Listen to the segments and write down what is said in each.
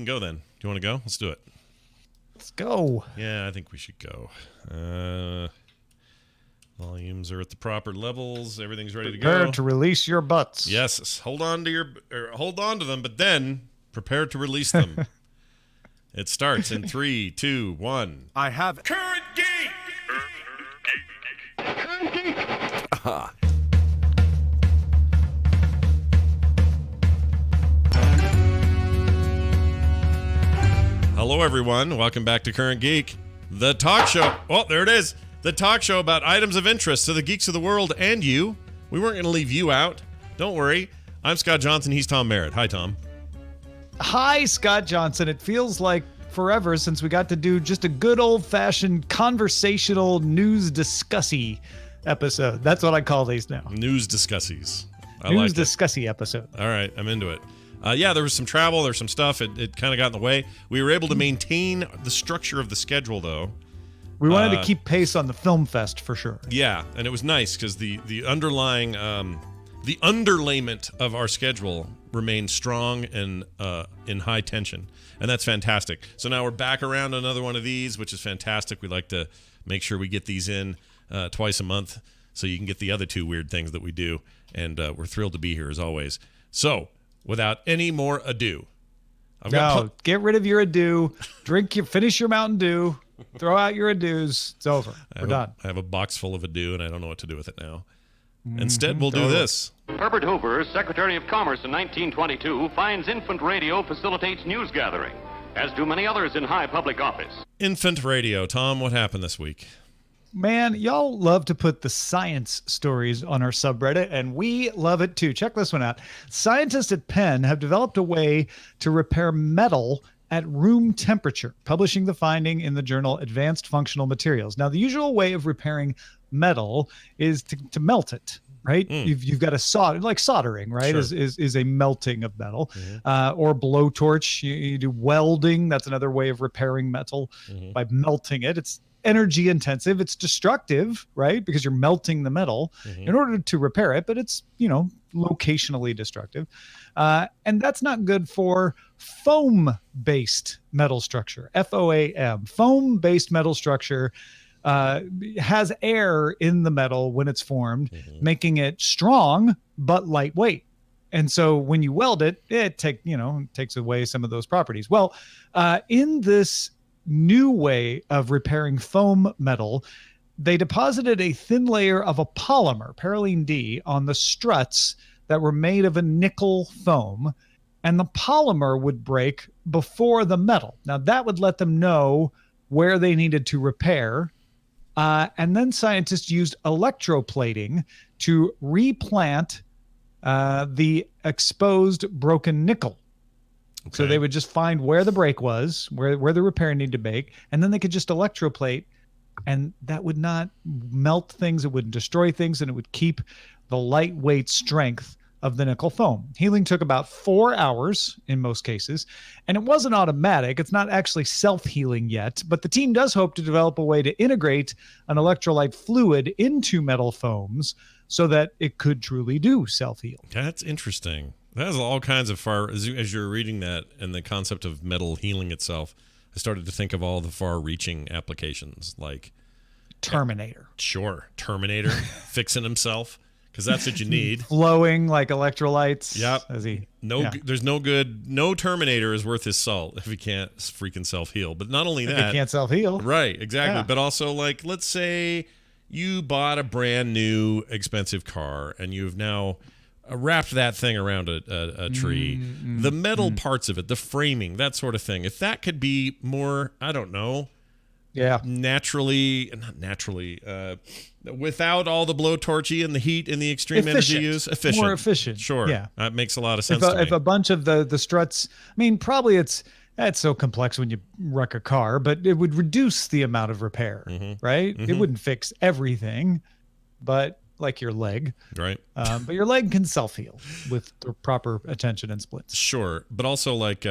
go then. Do you want to go? Let's do it. Let's go. Yeah, I think we should go. Volumes are at the proper levels. Everything's ready to go. Prepare to release your butts. Yes, hold on to them, but then prepare to release them. It starts in 3, 2, 1. I have Current Geek! Hello, everyone. Welcome back to Current Geek, the talk show. Oh, there it is. The talk show about items of interest to the geeks of the world and you. We weren't going to leave you out. Don't worry. I'm Scott Johnson. He's Tom Merritt. Hi, Tom. Hi, Scott Johnson. It feels like forever since we got to do just a good old-fashioned conversational news discussy episode. That's what I call these now. News discussies. News discussy episode. All right, I'm into it. Yeah, there was some travel. There's some stuff. It kind of got in the way. We were able to maintain the structure of the schedule, though. We wanted to keep pace on the film fest for sure. Yeah, and it was nice because the underlying the underlayment of our schedule remained strong and in high tension, and that's fantastic. So now we're back around another one of these, which is fantastic. We like to make sure we get these in twice a month so you can get the other two weird things that we do, and we're thrilled to be here as always. So without any more ado, get rid of your ado. Finish your Mountain Dew. Throw out your adieus. It's over. We're done. I have a box full of adieu, and I don't know what to do with it now. Instead, we'll do this. Herbert Hoover, Secretary of Commerce in 1922, finds infant radio facilitates news gathering, as do many others in high public office. Infant radio. Tom, what happened this week? Man, y'all love to put the science stories on our subreddit, and we love it too. Check this one out. Scientists at Penn have developed a way to repair metal at room temperature, publishing the finding in the journal Advanced Functional Materials. Now, the usual way of repairing metal is to melt it, right? You've got to solder, like soldering, right? Sure. Is a melting of metal, or blowtorch. You do welding. That's another way of repairing metal by melting it. It's energy intensive. It's destructive, right? Because you're melting the metal in order to repair it, but it's, locationally destructive. And that's not good for foam-based metal structure, FOAM. Foam-based metal structure has air in the metal when it's formed, making it strong but lightweight. And so when you weld it, it takes away some of those properties. Well, in this new way of repairing foam metal, they deposited a thin layer of a polymer, Parylene D, on the struts that were made of a nickel foam, and the polymer would break before the metal. Now, that would let them know where they needed to repair. And then scientists used electroplating to replant the exposed broken nickel. Okay. So they would just find where the break was, where the repair needed to make, and then they could just electroplate, and that would not melt things, it wouldn't destroy things, and it would keep the lightweight strength of the nickel foam. Healing took about 4 hours in most cases, and it wasn't automatic. It's not actually self-healing yet, but the team does hope to develop a way to integrate an electrolyte fluid into metal foams so that it could truly do self-heal. That's interesting. That has all kinds of as you're reading that and the concept of metal healing itself, I started to think of all the far-reaching applications like Terminator. Sure. Terminator fixing himself, because that's what you need. Flowing like electrolytes. Yep. There's no Terminator is worth his salt if he can't freaking self-heal. But not only that. He can't self-heal. Right, exactly. Yeah. But also, like, let's say you bought a brand new expensive car and you've now wrapped that thing around a tree. The metal parts of it, the framing, that sort of thing. If that could be more, I don't know. Yeah. Not naturally, without all the blowtorchy and the heat and the extreme energy use. Efficient. More efficient. Sure. Yeah. That makes a lot of sense to me. If a bunch of the struts, I mean, probably it's so complex when you wreck a car, but it would reduce the amount of repair, right? It wouldn't fix everything, but like your leg. Right. But your leg can self-heal with the proper attention and splits. Sure. But also like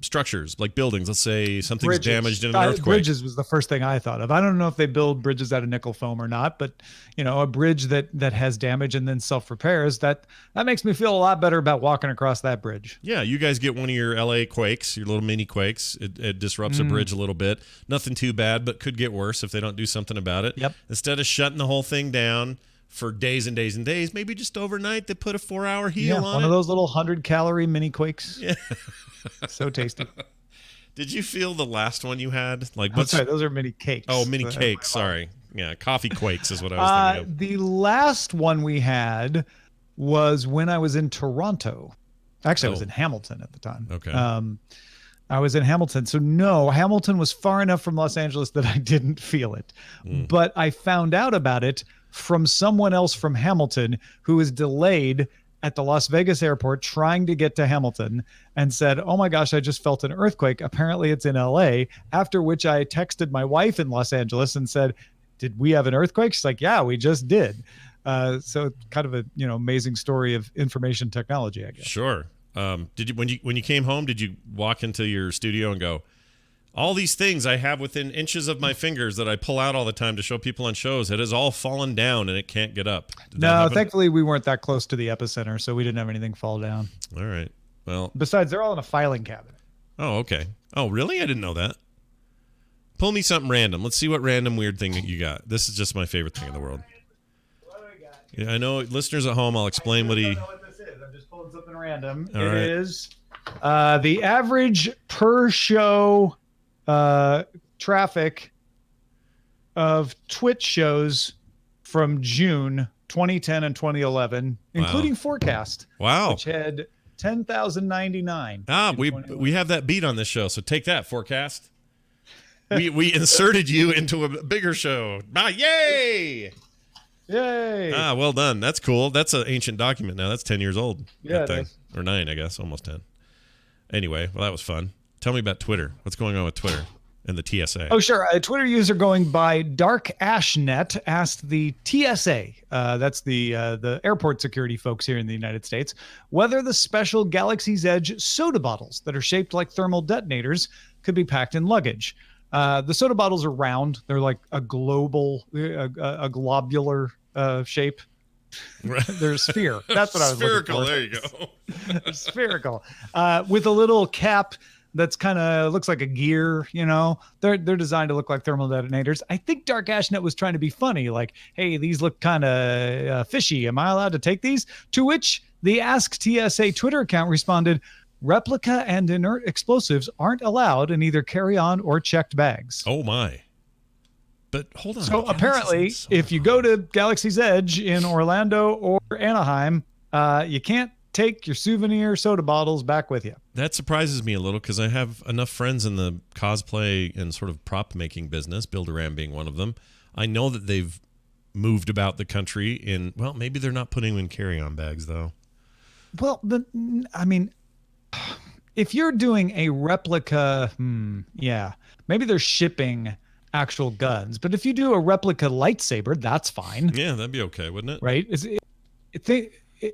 structures, like buildings. Let's say something's Bridges. damaged in an earthquake. Bridges was the first thing I thought of. I don't know if they build bridges out of nickel foam or not, but a bridge that has damage and then self repairs, that makes me feel a lot better about walking across that bridge. Yeah, you guys get one of your LA quakes, your little mini quakes. It disrupts a bridge a little bit. Nothing too bad, but could get worse if they don't do something about it. Yep. Instead of shutting the whole thing down for days and days and days, maybe just overnight they put a 4-hour heal on it. One of those little 100-calorie mini quakes. Yeah. So tasty. Did you feel the last one you had? I'm sorry, those are mini cakes. Oh, mini cakes. Sorry. Yeah, coffee quakes is what I was thinking of. The last one we had was when I was in Toronto. Actually, I was in Hamilton at the time. Okay. I was in Hamilton. So no, Hamilton was far enough from Los Angeles that I didn't feel it. But I found out about it from someone else from Hamilton who was delayed at the Las Vegas airport trying to get to Hamilton and said, "Oh my gosh, I just felt an earthquake. Apparently it's in LA." After which I texted my wife in Los Angeles and said, "Did we have an earthquake?" She's like, "Yeah, we just did." So kind of a, amazing story of information technology, I guess. Sure. Did you when you came home, did you walk into your studio and go, all these things I have within inches of my fingers that I pull out all the time to show people on shows, it has all fallen down and it can't get up? No, thankfully we weren't that close to the epicenter, so we didn't have anything fall down. All right. Well, besides, they're all in a filing cabinet. Oh, okay. Oh, really? I didn't know that. Pull me something random. Let's see what random weird thing that you got. This is just my favorite thing in the world. What do we got? Yeah, I know listeners at home, I'll explain what he... I don't know what this is. I'm just pulling something random. All right. Is the average per show traffic of Twitch shows from June 2010 and 2011, including Forecast. Wow. Which had 10,099. We have that beat on this show, so take that, Forecast. we inserted you into a bigger show. Yay! Well done. That's cool. That's an ancient document now. That's 10 years old. Yeah, that thing. Or 9, I guess. Almost 10. Anyway, well, that was fun. Tell me about Twitter. What's going on with Twitter and the TSA? Oh, sure. A Twitter user going by Dark Ashnet asked the TSA, that's the airport security folks here in the United States, whether the special Galaxy's Edge soda bottles that are shaped like thermal detonators could be packed in luggage. The soda bottles are round. They're like a globular shape. They're a sphere. That's what I was spherical. looking for. There you go. Spherical. With a little cap that's kind of looks like a gear, They're designed to look like thermal detonators. I think Dark Ashnet was trying to be funny, like, hey, these look kind of fishy. Am I allowed to take these? To which the Ask TSA Twitter account responded, replica and inert explosives aren't allowed in either carry-on or checked bags. Oh, my. But hold on. So apparently, if you go to Galaxy's Edge in Orlando or Anaheim, you can't take your souvenir soda bottles back with you. That surprises me a little because I have enough friends in the cosplay and sort of prop making business, Build-A-Ram being one of them. I know that they've moved about the country maybe they're not putting them in carry-on bags, though. Well, if you're doing a replica, maybe they're shipping actual guns. But if you do a replica lightsaber, that's fine. Yeah, that'd be okay, wouldn't it? Right?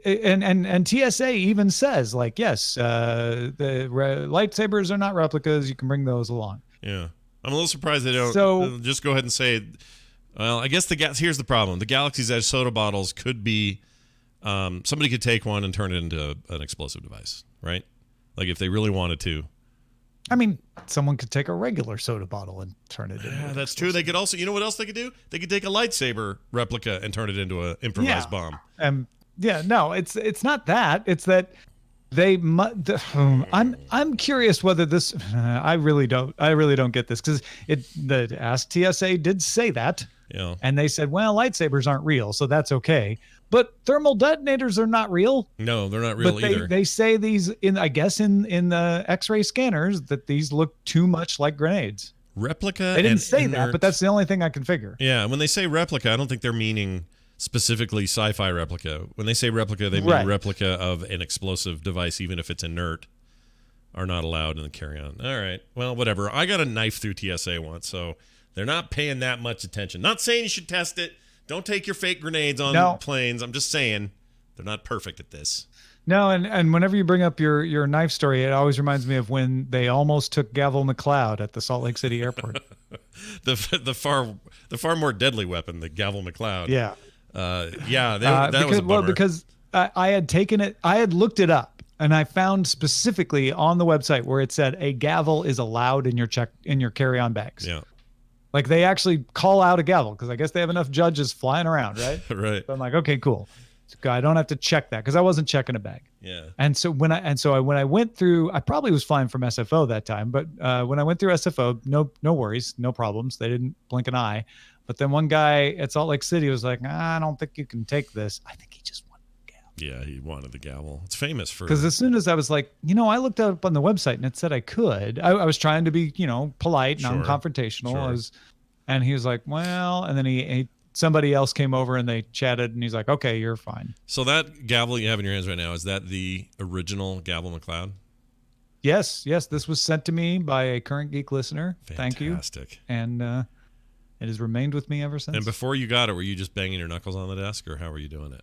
And TSA even says, like, yes, the lightsabers are not replicas. You can bring those along. Yeah. I'm a little surprised they don't. So, just go ahead and say, well, I guess here's the problem. The Galaxy's Edge soda bottles could be, somebody could take one and turn it into an explosive device, right? Like if they really wanted to. I mean, someone could take a regular soda bottle and turn it into. Yeah, that's true. They could also, you know what else they could do? They could take a lightsaber replica and turn it into an improvised bomb. No, it's not that. It's that they. I'm curious whether this. I really don't get this because the Ask TSA did say that. Yeah. And they said, well, lightsabers aren't real, so that's okay. But thermal detonators are not real. No, they're not real either. They say these in the X-ray scanners that these look too much like grenades. Replica. They didn't say that, but that's the only thing I can figure. Yeah, when they say replica, I don't think they're meaning specifically sci-fi replica. When they say replica, they mean replica of an explosive device, even if it's inert, are not allowed in the carry-on. All right, well, whatever. I got a knife through TSA once, so they're not paying that much attention. Not saying you should test it. Don't take your fake grenades on planes. I'm just saying they're not perfect at this. No, and whenever you bring up your knife story, it always reminds me of when they almost took Gavel McLeod at the Salt Lake City airport. the far more deadly weapon, the Gavel McLeod. Yeah. That was a bummer. Because I had taken it, I had looked it up, and I found specifically on the website where it said a gavel is allowed in your carry-on bags. Yeah. Like they actually call out a gavel because I guess they have enough judges flying around, right? Right. So I'm like, okay, cool. So I don't have to check that because I wasn't checking a bag. Yeah. And so when I went through, I probably was flying from SFO that time, but when I went through SFO, no worries, no problems. They didn't blink an eye. But then one guy at Salt Lake City was like, I don't think you can take this. I think he just wanted the gavel. Yeah, he wanted the gavel. It's famous for. Because as soon as I was like, I looked up on the website and it said I could. I was trying to be, polite, Sure. non-confrontational. Sure. And he was like, well, and then somebody else came over and they chatted and he's like, okay, you're fine. So that gavel you have in your hands right now, is that the original Gavel McLeod? Yes. This was sent to me by a Current Geek listener. Thank you. Fantastic. And it has remained with me ever since. And before you got it, were you just banging your knuckles on the desk, or how were you doing it?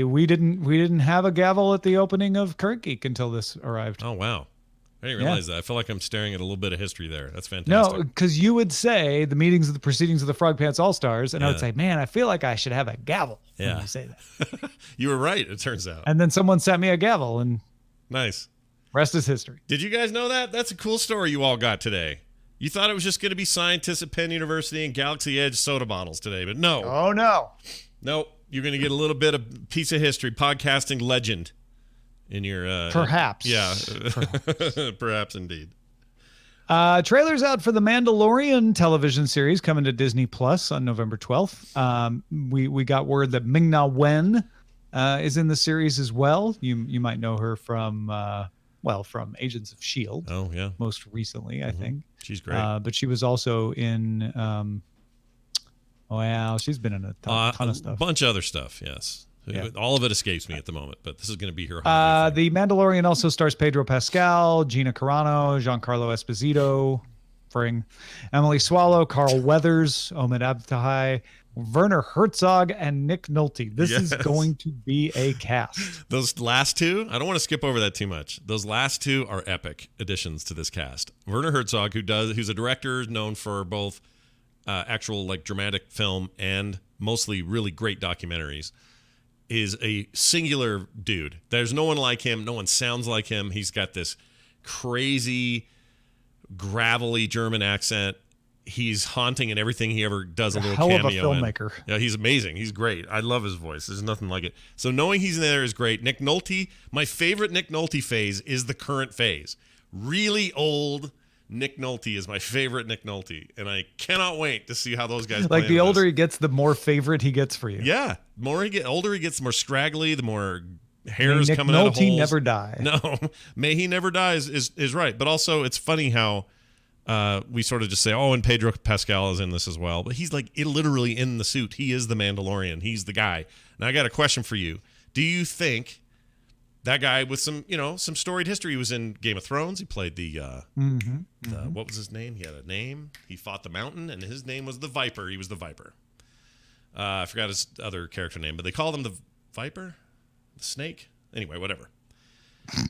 We didn't have a gavel at the opening of Current Geek until this arrived. Oh, wow. I didn't realize that. I feel like I'm staring at a little bit of history there. That's fantastic. No, because you would say the meetings of the proceedings of the Frog Pants All-Stars, and I would say, man, I feel like I should have a gavel. Yeah. When you say that. You were right, it turns out. And then someone sent me a gavel, and Nice. rest is history. Did you guys know that? That's a cool story you all got today. You thought it was just going to be scientists at Penn University and Galaxy Edge soda bottles today, but no. Oh, no. Nope. You're going to get a little bit of piece of history, podcasting legend in your... Perhaps. Yeah. Perhaps indeed. Trailers out for the Mandalorian television series coming to Disney Plus on November 12th. We got word that Ming-Na Wen is in the series as well. You might know her from from Agents of S.H.I.E.L.D. Oh, yeah. Most recently, I think. She's great. But she was also in... she's been in a ton of stuff. A bunch of other stuff, yes. Yeah. All of it escapes me at the moment, but this is going to be her. The Mandalorian also stars Pedro Pascal, Gina Carano, Giancarlo Esposito, Emily Swallow, Carl Weathers, Omid Abtahi, Werner Herzog, and Nick Nolte. This is going to be a cast. Those last two, I don't want to skip over that too much. Those last two are epic additions to this cast. Werner Herzog, who's a director known for both actual dramatic film and mostly really great documentaries, is a singular dude. There's no one like him. No one sounds like him. He's got this crazy, gravelly German accent. He's haunting in everything he ever does. A little hell cameo of a filmmaker. Yeah, he's amazing. He's great. I love his voice. There's nothing like it. So knowing he's in there is great. Nick Nolte, my favorite Nick Nolte phase is the current phase. Really old Nick Nolte is my favorite Nick Nolte, and I cannot wait to see how those guys play. The older he gets, the more favorite he gets for you. Yeah, older he gets, the more scraggly, the more hair is coming out of holes. May Nick Nolte never die. No, may he never die is right. But also, it's funny how we sort of just say, and Pedro Pascal is in this as well. But he's literally in the suit. He is the Mandalorian. He's the guy. Now, I got a question for you. Do you think that guy with some storied history, he was in Game of Thrones. He played the what was his name? He had a name. He fought the Mountain, and his name was the Viper. He was the Viper. I forgot his other character name, but they called him the Viper, the Snake. Anyway, whatever.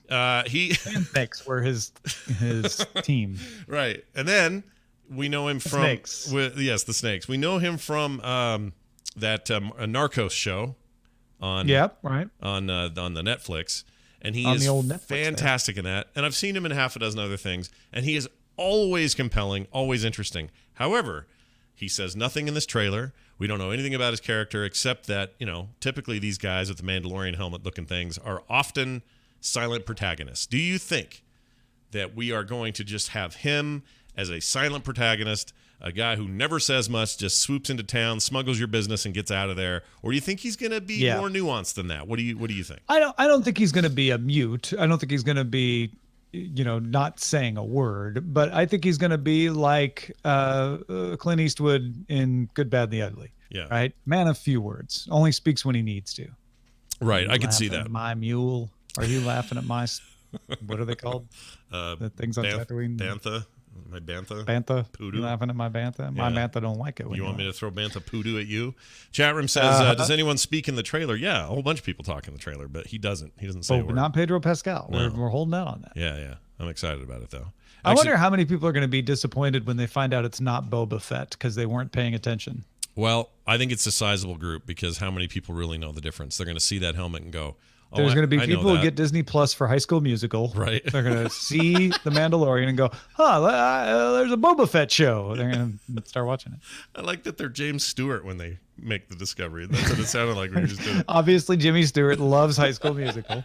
Thanks were his team, right? And then we know him from Snakes. The Snakes. We know him from that Narcos show. On the Netflix, and he is fantastic in that. And I've seen him in half a dozen other things, and he is always compelling, always interesting. However, he says nothing in this trailer. We don't know anything about his character except that typically these guys with the Mandalorian helmet looking things are often silent protagonists. Do you think that we are going to just have him as a silent protagonist, a guy who never says much, just swoops into town, smuggles your business, and gets out of there? Or do you think he's going to be more nuanced than that? What do you think? I don't think he's going to be a mute. I don't think he's going to be, not saying a word. But I think he's going to be like Clint Eastwood in Good, Bad, and the Ugly. Yeah. Right. Man of few words. Only speaks when he needs to. Right. I can see that. At my mule. Are you laughing at my? What are they called? The things on Tatooine. Bantha. My bantha? Bantha. Poodoo? You laughing at my bantha? My bantha don't like it. You want me to throw bantha poodoo at you? Chat room says, does anyone speak in the trailer? Yeah, a whole bunch of people talk in the trailer, but he doesn't. He doesn't say a word. Not Pedro Pascal. No. We're holding out on that. Yeah. I'm excited about it, though. I wonder how many people are going to be disappointed when they find out it's not Boba Fett because they weren't paying attention. Well, I think it's a sizable group because how many people really know the difference? They're going to see that helmet and go, There's going to be people who get Disney Plus for High School Musical. Right. They're going to see The Mandalorian and go, there's a Boba Fett show. They're going to start watching it. I like that they're James Stewart when they make the discovery. That's what it sounded like when you just did it. Obviously, Jimmy Stewart loves High School Musical.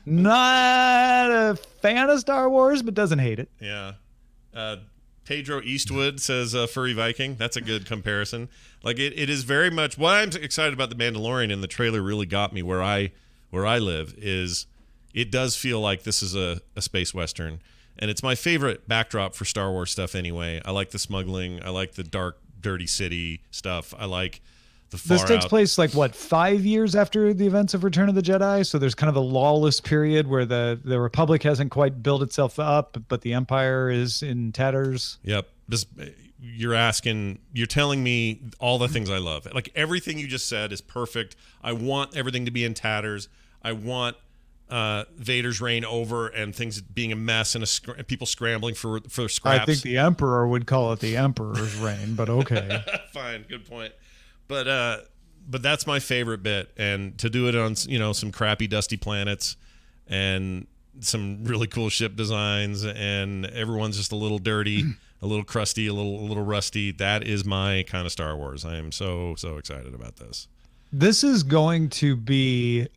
Not a fan of Star Wars, but doesn't hate it. Yeah. Pedro Eastwood says Furry Viking. That's a good comparison. Like it is very much what I'm excited about the Mandalorian, and the trailer really got me where I live is it does feel like this is a space western, and it's my favorite backdrop for Star Wars stuff anyway. I like the smuggling. I like the dark, dirty city stuff. I like the far This takes place 5 years after the events of Return of the Jedi, so there's kind of a lawless period where the Republic hasn't quite built itself up, but the Empire is in tatters. Yep. You're telling me all the things I love. Like everything you just said is perfect. I want everything to be in tatters. I want Vader's reign over and things being a mess and people scrambling for scraps. I think the Emperor would call it the Emperor's reign, but okay. Fine, good point. But that's my favorite bit, and to do it on some crappy dusty planets and some really cool ship designs, and everyone's just a little dirty, a little crusty, a little rusty. That is my kind of Star Wars. I am so excited about this. This is going to be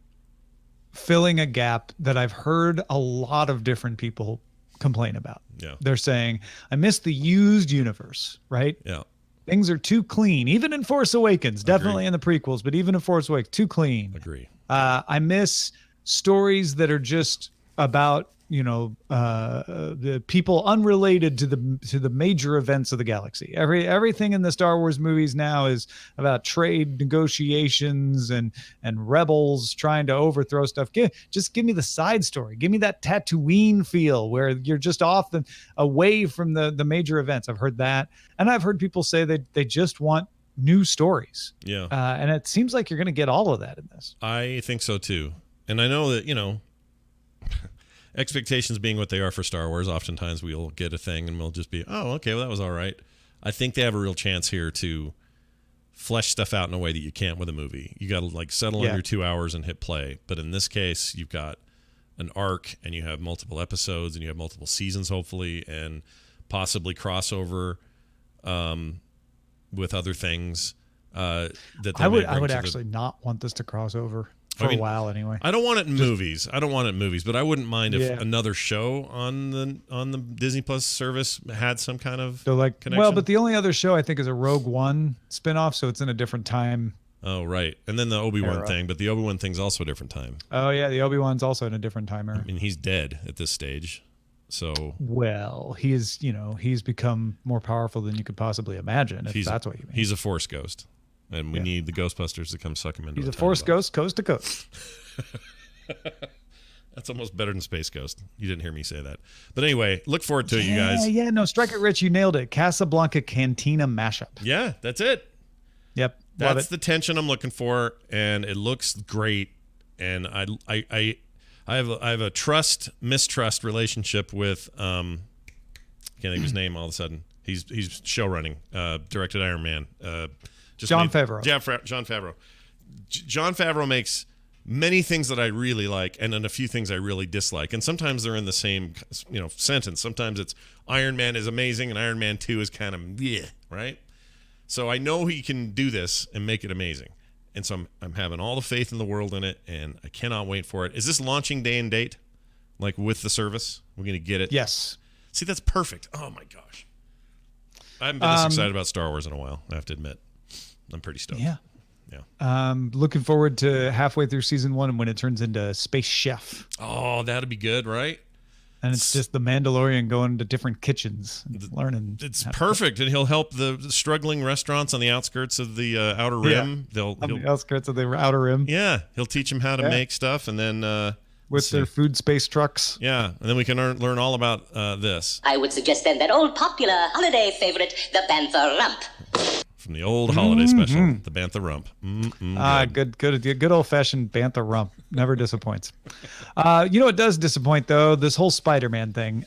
filling a gap that I've heard a lot of different people complain about. Yeah. They're saying, I miss the used universe, right? Yeah. Things are too clean, even in Force Awakens, definitely in the prequels, but even in Force Awakens, too clean. Agree. I miss stories that are just about, the people unrelated to the major events of the galaxy. Everything in the Star Wars movies now is about trade negotiations and rebels trying to overthrow stuff. Just give me the side story. Give me that Tatooine feel where you're just off and away from the major events. I've heard that, and I've heard people say that they just want new stories. Yeah. And it seems like you're going to get all of that in this. I think so too. And I know that, expectations being what they are for Star Wars, oftentimes we'll get a thing and we'll just be, oh, okay, well, that was all right. I think they have a real chance here to flesh stuff out in a way that you can't with a movie. You got to settle on your 2 hours and hit play. But in this case, you've got an arc and you have multiple episodes and you have multiple seasons, hopefully, and possibly crossover with other things. I would actually not want this to cross over. For a while, anyway. I don't want it in movies. But I wouldn't mind if another show on the Disney Plus service had some kind of connection. Well, but the only other show I think is a Rogue One spinoff, so it's in a different time. Oh, right. And then the Obi-Wan thing, but the Obi-Wan thing's also a different time. Oh, yeah, the Obi-Wan's also in a different time era. I mean, he's dead at this stage, so... Well, he's become more powerful than you could possibly imagine, if that's what you mean. He's a Force ghost. And we need the Ghostbusters to come suck him into. He's a Force ghost, coast to coast. That's almost better than Space Ghost. You didn't hear me say that. But anyway, look forward to it, you guys. Yeah, no, Strike It Rich, you nailed it. Casablanca Cantina mashup. Yeah, that's it. Yep, that's the tension I'm looking for, and it looks great. And I have a mistrust relationship with can't think of his name all of a sudden. He's show running, directed Iron Man. Jon Favreau. Jon Favreau. Jon Favreau makes many things that I really like, and then a few things I really dislike. And sometimes they're in the same, sentence. Sometimes it's Iron Man is amazing, and Iron Man 2 is kind of right? So I know he can do this and make it amazing. And so I'm having all the faith in the world in it, and I cannot wait for it. Is this launching day and date? Like with the service? We're going to get it? Yes. See, that's perfect. Oh, my gosh. I haven't been this excited about Star Wars in a while, I have to admit. I'm pretty stoked. Yeah. Yeah. Looking forward to halfway through season 1 and when it turns into Space Chef. Oh, that'd be good, right? And it's just the Mandalorian going to different kitchens and learning. It's perfect, and he'll help the struggling restaurants on the outskirts of the Outer Rim. On the outskirts of the Outer Rim. Yeah, he'll teach them how to make stuff, and then with their food space trucks. Yeah, and then we can learn all about this. I would suggest then that old popular holiday favorite, the Bantha Rump. From the old holiday special, the Bantha Rump. Good old-fashioned Bantha Rump. Never disappoints. It does disappoint, though, this whole Spider-Man thing.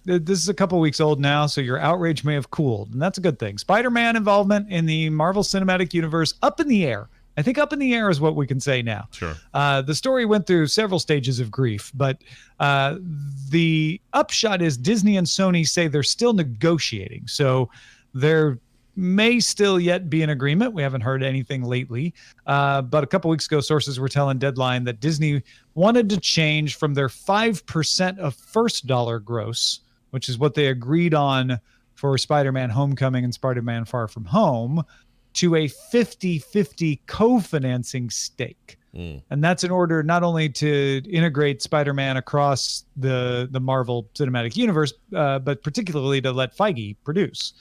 This is a couple weeks old now, so your outrage may have cooled, and that's a good thing. Spider-Man involvement in the Marvel Cinematic Universe up in the air. I think up in the air is what we can say now. Sure. The story went through several stages of grief, but the upshot is Disney and Sony say they're still negotiating. So there may still yet be an agreement. We haven't heard anything lately. But a couple weeks ago, sources were telling Deadline that Disney wanted to change from their 5% of first dollar gross, which is what they agreed on for Spider-Man Homecoming and Spider-Man Far From Home, to a 50-50 co-financing stake. And that's in order not only to integrate Spider-Man across the Marvel Cinematic Universe, but particularly to let Feige produce.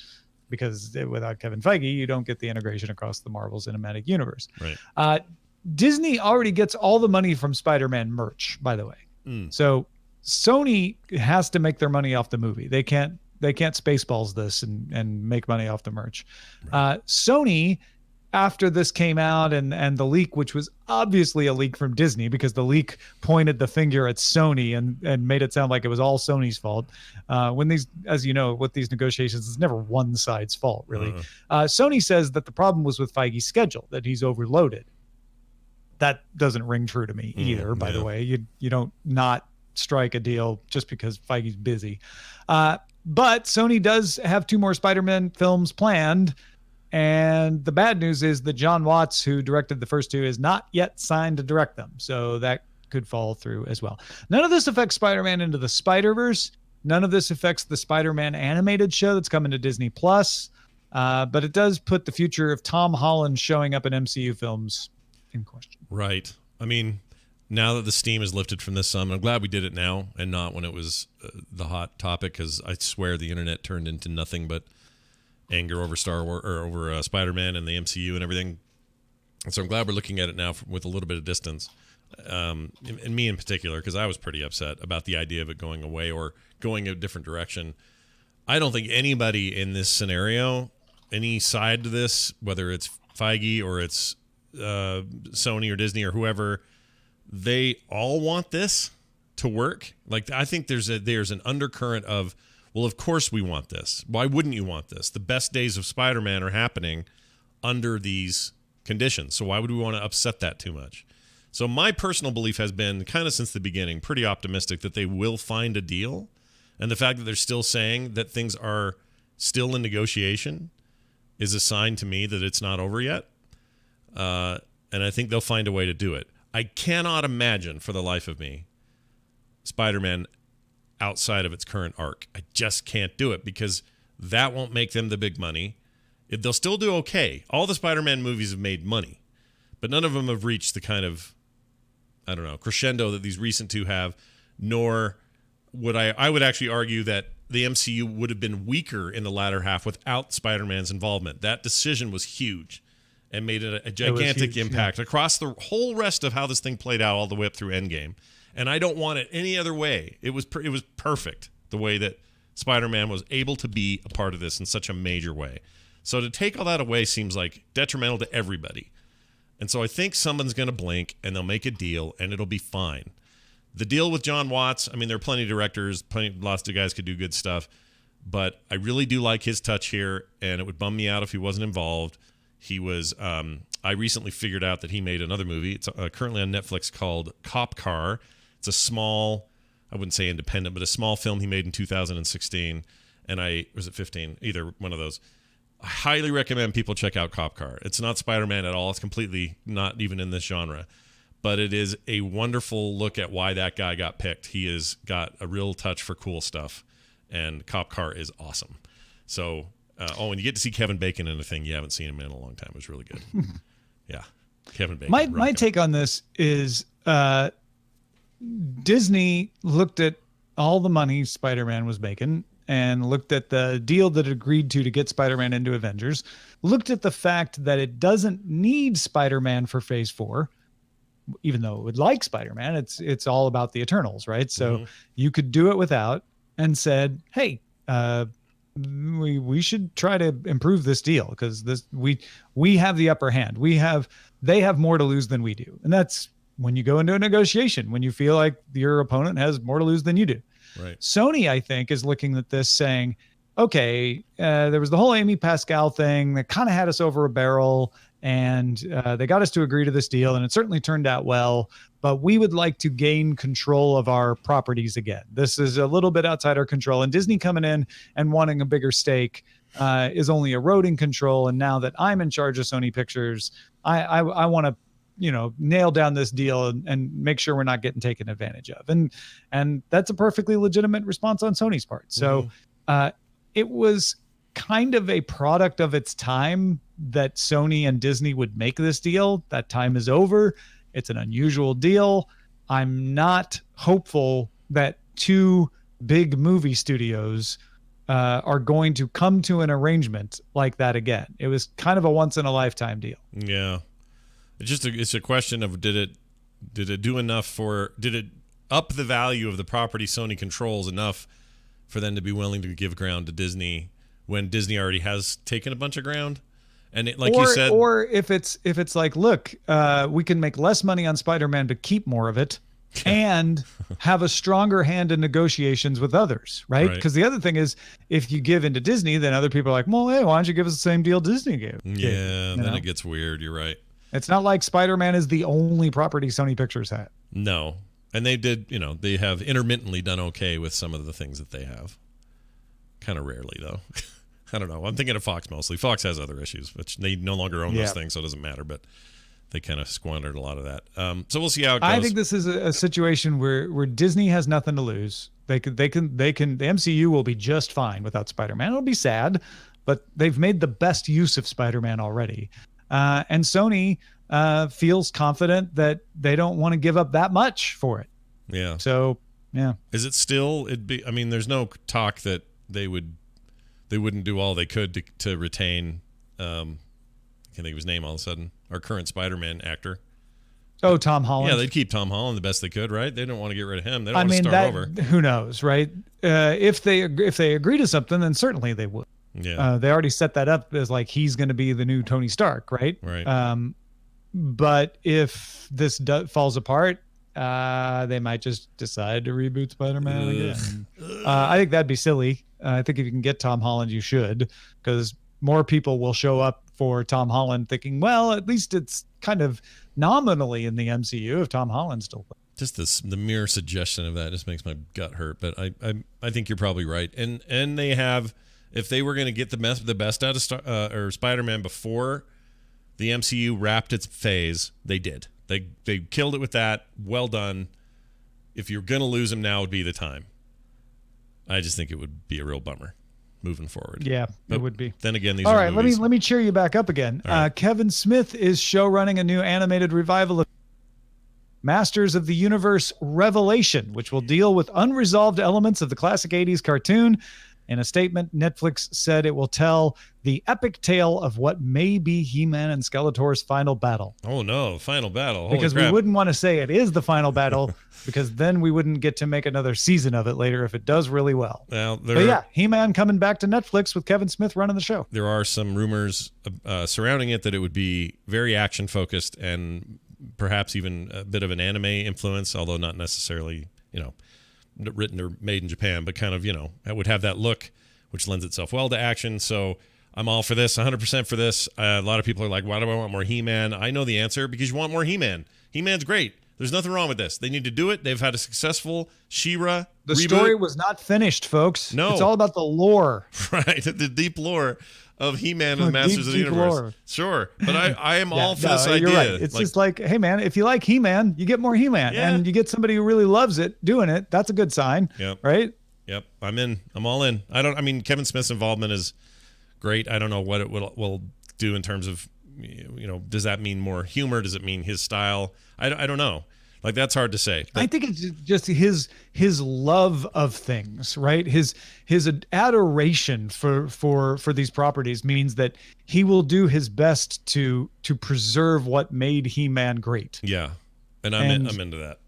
Because without Kevin Feige, you don't get the integration across the Marvel Cinematic Universe. Right. Disney already gets all the money from Spider-Man merch, by the way. So Sony has to make their money off the movie. They can't Spaceballs this and make money off the merch. Right. Sony, after this came out and the leak, which was obviously a leak from Disney because the leak pointed the finger at Sony and made it sound like it was all Sony's fault. When these, as you know, with these negotiations, it's never one side's fault, really. Sony says that the problem was with Feige's schedule, that he's overloaded. That doesn't ring true to me either, by the way. You don't not strike a deal just because Feige's busy. But Sony does have 2 more Spider-Man films planned. And the bad news is that John Watts, who directed the first 2, is not yet signed to direct them. So that could fall through as well. None of this affects Spider-Man Into the Spider-Verse. None of this affects the Spider-Man animated show that's coming to Disney+. But it does put the future of Tom Holland showing up in MCU films in question. Right. I mean, now that the steam is lifted from this, I'm glad we did it now and not when it was the hot topic, because I swear the internet turned into nothing but anger over Star Wars or over Spider-Man and the MCU and everything. And so I'm glad we're looking at it now with a little bit of distance. And me in particular, because I was pretty upset about the idea of it going away or going a different direction. I don't think anybody in this scenario, any side to this, whether it's Feige or it's Sony or Disney or whoever, they all want this to work. Like, I think there's an undercurrent of, well, of course we want this. Why wouldn't you want this? The best days of Spider-Man are happening under these conditions. So why would we want to upset that too much? So my personal belief has been, kind of since the beginning, pretty optimistic that they will find a deal. And the fact that they're still saying that things are still in negotiation is a sign to me that it's not over yet. And I think they'll find a way to do it. I cannot imagine for the life of me Spider-Man outside of its current arc. I just can't do it because that won't make them the big money. They'll still do okay. All the Spider-Man movies have made money, but none of them have reached the kind of, I don't know, crescendo that these recent 2 have, nor would I would actually argue that the MCU would have been weaker in the latter half without Spider-Man's involvement. That decision was huge and made it a gigantic impact across the whole rest of how this thing played out all the way up through Endgame. And I don't want it any other way. It was perfect the way that Spider-Man was able to be a part of this in such a major way. So to take all that away seems like detrimental to everybody. And so I think someone's going to blink and they'll make a deal and it'll be fine. The deal with John Watts, I mean, there are plenty of directors, lots of guys could do good stuff, but I really do like his touch here, and it would bum me out if he wasn't involved. He was, I recently figured out that he made another movie. It's currently on Netflix called Cop Car. It's a small, I wouldn't say independent, but a small film he made in 2016. And was it 15? Either one of those. I highly recommend people check out Cop Car. It's not Spider-Man at all. It's completely not even in this genre. But it is a wonderful look at why that guy got picked. He has got a real touch for cool stuff. And Cop Car is awesome. So, and you get to see Kevin Bacon in a thing you haven't seen him in a long time. It was really good. Yeah. Kevin Bacon. My take on this is Disney looked at all the money Spider-Man was making and looked at the deal that it agreed to get Spider-Man into Avengers, looked at the fact that it doesn't need Spider-Man for Phase 4, even though it would like Spider-Man, it's all about the Eternals, right? So you could do it without, and said, hey, we should try to improve this deal, because we have the upper hand. They have more to lose than we do. And that's when you go into a negotiation, when you feel like your opponent has more to lose than you do. Right. Sony, I think, is looking at this saying, okay, there was the whole Amy Pascal thing that kind of had us over a barrel, and they got us to agree to this deal, and it certainly turned out well, but we would like to gain control of our properties again. This is a little bit outside our control, and Disney coming in and wanting a bigger stake is only eroding control. And now that I'm in charge of Sony Pictures, I want to, nail down this deal and make sure we're not getting taken advantage of. And that's a perfectly legitimate response on Sony's part. So it was kind of a product of its time that Sony and Disney would make this deal. That time is over. It's an unusual deal. I'm not hopeful that two big movie studios are going to come to an arrangement like that again. It was kind of a once in a lifetime deal. Yeah. It's a question of did it do enough did it up the value of the property Sony controls enough for them to be willing to give ground to Disney when Disney already has taken a bunch of ground? And you said, or if it's like, look, we can make less money on Spider-Man but keep more of it, and have a stronger hand in negotiations with others, right? Because the other thing is, if you give into Disney, then other people are like, well, hey, why don't you give us the same deal Disney gave? Yeah, then it gets weird. You're right. It's not like Spider-Man is the only property Sony Pictures had. No. And they did, they have intermittently done okay with some of the things that they have. Kind of rarely, though. I don't know. I'm thinking of Fox mostly. Fox has other issues, which they no longer own those things, so it doesn't matter. But they kind of squandered a lot of that. So we'll see how it goes. I think this is a situation where Disney has nothing to lose. The MCU will be just fine without Spider-Man. It'll be sad, but they've made the best use of Spider-Man already. And Sony feels confident that they don't want to give up that much for it. Yeah. So, yeah. Is it still? There's no talk that they wouldn't do all they could to retain. I can't think of his name all of a sudden. Our current Spider-Man actor. Oh, Tom Holland. Yeah, they'd keep Tom Holland the best they could, right? They don't want to get rid of him. They don't want to start over. Who knows, right? If they agree to something, then certainly they would. Yeah. They already set that up as like he's going to be the new Tony Stark, right? Right. But if this falls apart, they might just decide to reboot Spider-Man again. I think that'd be silly. I think if you can get Tom Holland, you should, because more people will show up for Tom Holland thinking, well, at least it's kind of nominally in the MCU if Tom Holland's still playing. Just the mere suggestion of that just makes my gut hurt. But I think you're probably right. And they have, if they were going to get the best out of Spider-Man before the MCU wrapped its phase, they did. They killed it with that. Well done. If you're going to lose him, now would be the time. I just think it would be a real bummer moving forward. Yeah, it would be. Then again, these all are right. movies. Let me cheer you back up again. Right. Kevin Smith is show running a new animated revival of Masters of the Universe Revelation, which will deal with unresolved elements of the classic 80s cartoon. In a statement, Netflix said it will tell the epic tale of what may be He-Man and Skeletor's final battle. Oh, no. Final battle. Holy because crap. we wouldn't want to say it is the final battle, because then we wouldn't get to make another season of it later if it does really well. Well, but yeah, He-Man coming back to Netflix with Kevin Smith running the show. There are some rumors surrounding it that it would be very action-focused and perhaps even a bit of an anime influence, although not necessarily, written or made in Japan, but kind of, it would have that look, which lends itself well to action. So I'm all for this, 100% for this. A lot of people are like, why do I want more He-Man? I know the answer, because you want more He-Man. He-Man's great. There's nothing wrong with this. They need to do it. They've had a successful She-Ra The reboot. story was not finished, folks. No. It's all about the lore. Right, the deep lore of He-Man and the Masters of the Universe. Lore. Sure, but I am all for this idea. You're right. It's just like, hey, man, if you like He-Man, you get more He-Man. Yeah. And you get somebody who really loves it doing it. That's a good sign, right? Yep, I'm in. I'm all in. Kevin Smith's involvement is great. I don't know what it will do in terms of, does that mean more humor? Does it mean his style? I don't know. Like, that's hard to say. But I think it's just his love of things, right? His adoration for these properties means that he will do his best to preserve what made He-Man great. Yeah. And I'm into that.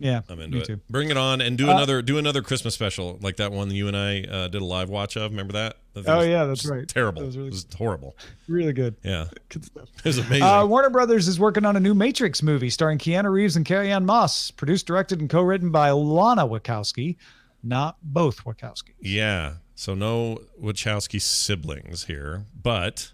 Yeah, I'm into me it. too. Bring it on and do another Christmas special like that one you and I did a live watch of. Remember that? Oh yeah, that's right. Terrible. That It was horrible. Really good. Yeah, Good stuff. it was amazing. Warner Brothers is working on a new Matrix movie starring Keanu Reeves and Carrie-Anne Moss, produced, directed, and co-written by Lana Wachowski, not both Wachowski. Yeah, so no Wachowski siblings here, but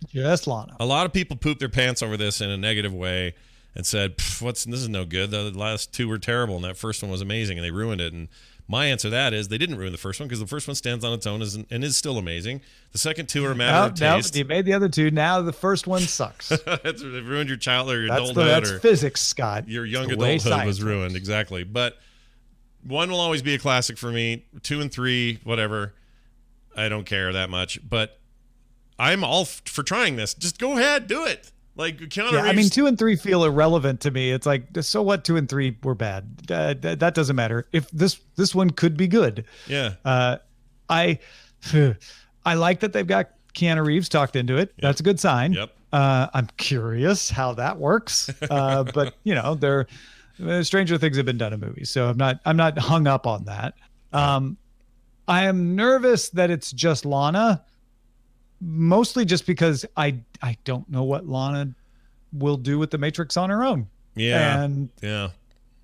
Just Lana. a lot of people pooped their pants over this in a negative way and said, this is no good. The last two were terrible, and that first one was amazing, and they ruined it. And my answer to that is they didn't ruin the first one because the first one stands on its own and is still amazing. The second two are a matter of taste. You made the other two. Now the first one sucks. They've ruined your childhood or your adulthood. That's or physics, Scott. Your young adulthood was ruined, exactly. But one will always be a classic for me. 2 and 3, whatever. I don't care that much. But I'm all for trying this. Just go ahead, do it. Like Keanu Reeves. I mean, 2 and 3 feel irrelevant to me. It's like, so what? 2 and 3 were bad. That doesn't matter. If this one could be good. Yeah. I like that they've got Keanu Reeves talked into it. Yep. That's a good sign. Yep. I'm curious how that works. But stranger things have been done in movies, so I'm not hung up on that. I am nervous that it's just Lana. Mostly just because I don't know what Lana will do with the Matrix on her own. Yeah. And yeah.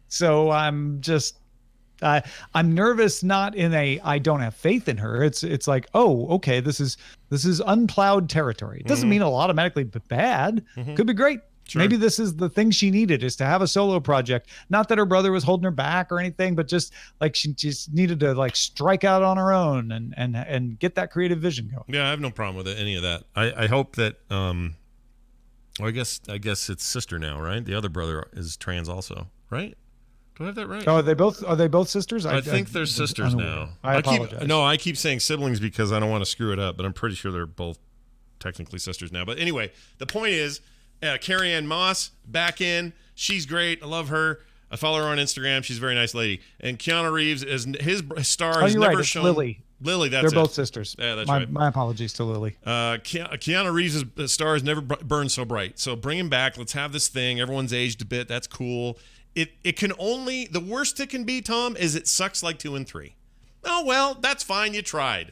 So I'm just I'm nervous, not in a I don't have faith in her. It's like, oh, okay, this is unplowed territory. It doesn't mean it'll automatically be bad. Could be great. Sure. Maybe this is the thing she needed, is to have a solo project. Not that her brother was holding her back or anything, but just like she just needed to like strike out on her own and get that creative vision going. Yeah, I have no problem with any of that. I hope that I guess it's sister now, right? The other brother is trans also, right? Do I have that right? Oh, are they both sisters? I think they're sisters now. I apologize. I keep saying siblings because I don't want to screw it up, but I'm pretty sure they're both technically sisters now. But anyway, the point is, Carrie-Anne Moss back in. She's great. I love her. I follow her on Instagram. She's a very nice lady. And Keanu Reeves, is his star has never shown. Lily. Lily, that's They're both sisters. Yeah, that's right. right. My apologies to Lily. Keanu Reeves' star has never burned so bright. So bring him back. Let's have this thing. Everyone's aged a bit. That's cool. It can only, the worst it can be, Tom, is it sucks like 2 and 3. Oh, well, that's fine. You tried.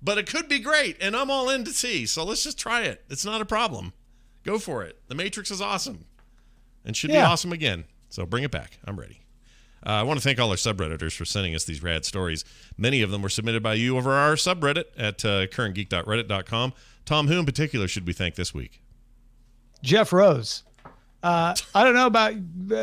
But it could be great, and I'm all in to see. So let's just try it. It's not a problem. Go for it. The Matrix is awesome and should be awesome again. So bring it back. I'm ready. I want to thank all our subredditors for sending us these rad stories. Many of them were submitted by you over our subreddit at currentgeek.reddit.com. Tom, who in particular should we thank this week? Jeff Rose. I don't know about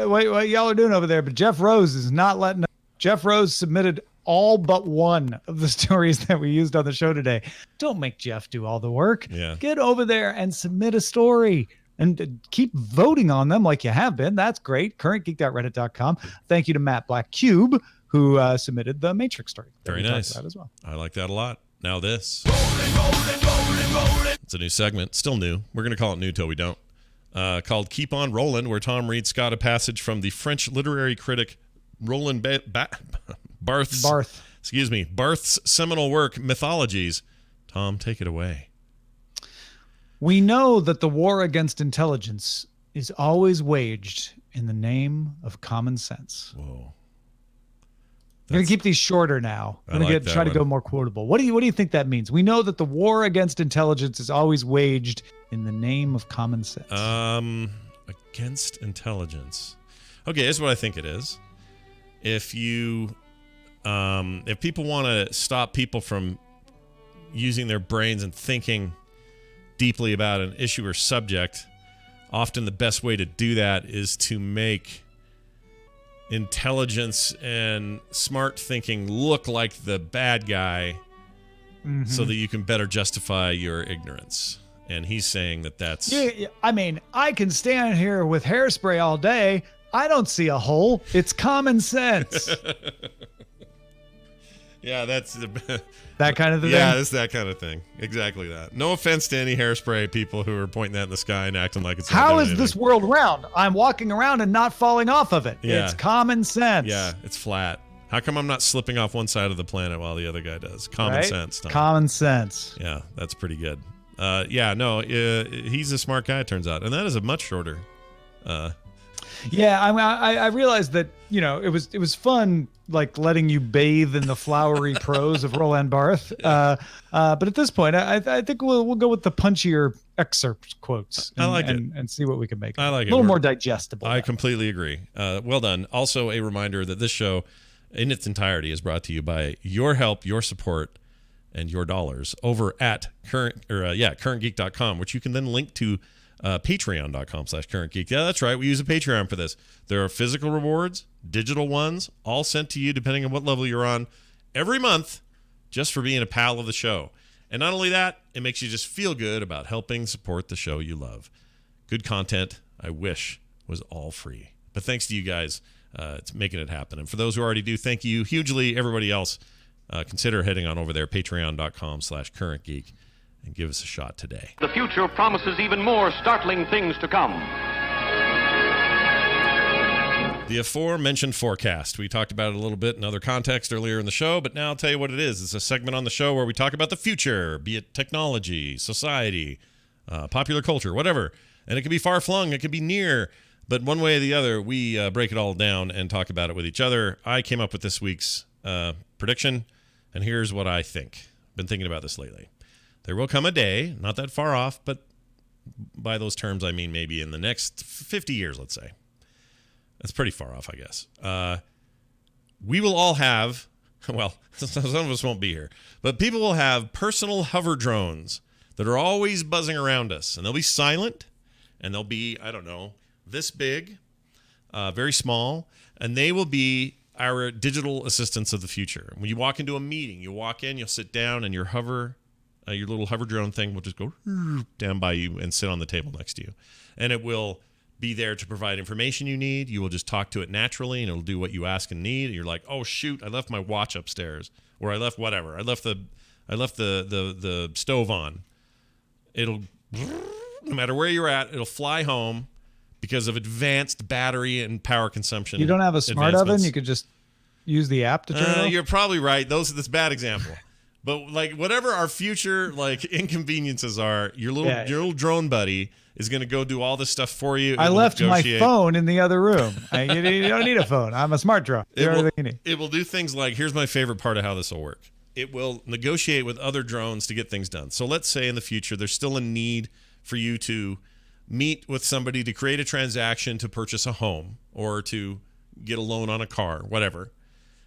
what y'all are doing over there, but Jeff Rose is not letting up. Jeff Rose submitted all but one of the stories that we used on the show today. Don't make Jeff do all the work. Yeah. Get over there and submit a story and keep voting on them like you have been. That's great. CurrentGeek.reddit.com. Thank you to Matt Black Cube, who submitted the Matrix story. Very nice. As well. I like that a lot. Now this. Rolling. It's a new segment. Still new. We're going to call it new till we don't. Called Keep On Rollin', where Tom reads Scott a passage from the French literary critic Roland Barthes' seminal work, Mythologies. Tom, take it away. We know that the war against intelligence is always waged in the name of common sense. Whoa. I'm going to keep these shorter now. I'm going to try to go more quotable. What do you think that means? We know that the war against intelligence is always waged in the name of common sense. Against intelligence. Okay, here's what I think it is. If people want to stop people from using their brains and thinking deeply about an issue or subject, often the best way to do that is to make intelligence and smart thinking look like the bad guy, so that you can better justify your ignorance. And he's saying that's... Yeah, I mean, I can stand here with hairspray all day. I don't see a hole. It's common sense. Yeah, that's that kind of thing. Yeah, it's that kind of thing. Exactly that. No offense to any hairspray people who are pointing that in the sky and acting like it's... How is this world round? I'm walking around and not falling off of it. Yeah. It's common sense. Yeah, it's flat. How come I'm not slipping off one side of the planet while the other guy does? Common sense. Tom. Common sense. Yeah, that's pretty good. He's a smart guy, it turns out. And that is a much shorter Yeah, I realized that it was fun, like letting you bathe in the flowery prose of Roland Barthes. But at this point, I think we'll go with the punchier excerpt quotes I like it. and see what we can make. I like it. A little more digestible. I completely agree. Well done. Also, a reminder that this show, in its entirety, is brought to you by your help, your support, and your dollars over at CurrentGeek.com, which you can then link to Patreon.com/CurrentGeek. Yeah, that's right. We use a Patreon for this. There are physical rewards, digital ones, all sent to you depending on what level you're on every month, just for being a pal of the show. And not only that, it makes you just feel good about helping support the show you love. Good content, I wish, was all free. But thanks to you guys, it's making it happen. And for those who already do, thank you hugely. Everybody else, consider heading on over there, patreon.com/CurrentGeek, and give us a shot today. The future promises even more startling things to come. The aforementioned forecast. We talked about it a little bit in other context earlier in the show, but now I'll tell you what it is. It's a segment on the show where we talk about the future, be it technology, society, popular culture, whatever. And it could be far-flung, it could be near, but one way or the other, we break it all down and talk about it with each other. I came up with this week's prediction, and here's what I think. Been thinking about this lately. There will come a day, not that far off, but by those terms, I mean maybe in the next 50 years, let's say. That's pretty far off, I guess. We will all have, well, some of us won't be here, but people will have personal hover drones that are always buzzing around us, and they'll be silent, and they'll be, I don't know, this big, very small, and they will be our digital assistants of the future. When you walk into a meeting, you walk in, you'll sit down, and your little hover drone thing will just go down by you and sit on the table next to you. And it will be there to provide information you need. You will just talk to it naturally, and it'll do what you ask and need. And you're like, oh shoot, I left my watch upstairs, or I left whatever. I left the stove on. It'll, no matter where you're at, it'll fly home because of advanced battery and power consumption. You don't have a smart oven? You could just use the app to turn it on? You're probably right. That's a bad example. But like whatever our future like inconveniences are, your little drone buddy is going to go do all this stuff for you. I left my phone in the other room. You don't need a phone. I'm a smart drone. It will do things like, here's my favorite part of how this will work. It will negotiate with other drones to get things done. So let's say in the future there's still a need for you to meet with somebody to create a transaction to purchase a home or to get a loan on a car, whatever.